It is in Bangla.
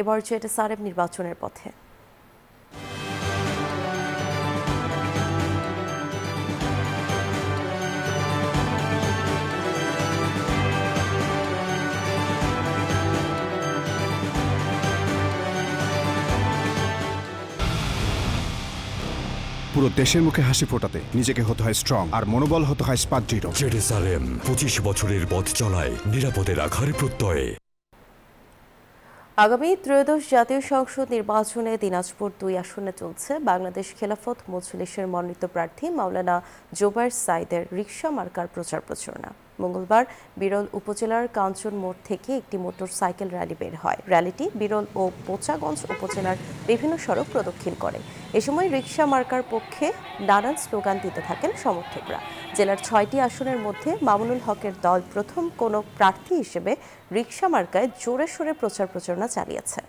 এবার যেটা সারেব নির্বাচনের পথে। পুরো দেশের মুখে হাসি ফোটাতে নিজেকে হতে হয় স্ট্রং, আর মনোবল হতে হয় স্পাট দৃঢ়। জেরুজালেম 25 বছরের পথ চলায় নিরাপদে রাখার প্রত্যয়ে। আগামী ত্রয়োদশ জাতীয় সংসদ নির্বাচনে দিনাজপুর 2 আসনে চলছে বাংলাদেশ খেলাফত মজলিসের মনোনীত প্রার্থী মাওলানা জোবায়ের সাঈদের রিকশা মার্কার প্রচার প্রচারণা। মঙ্গলবার বিরল উপজেলার কাঞ্চন মোড় থেকে একটি মোটর সাইকেল র্যালি বের হয়। র্যালিটি বিরল ও পোচাগঞ্জ উপজেলার বিভিন্ন সড়ক প্রদক্ষিণ করে। এ সময় রিকশা মার্কার পক্ষে নানান স্লোগান দিতে থাকেন সমর্থকরা। জেলার 6টি আসনের মধ্যে মামুনুল হকের দল প্রথম কোনো প্রার্থী হিসেবে রিকশা মার্কায় জোরে সোরে প্রচার প্রচারণা চালিয়েছে।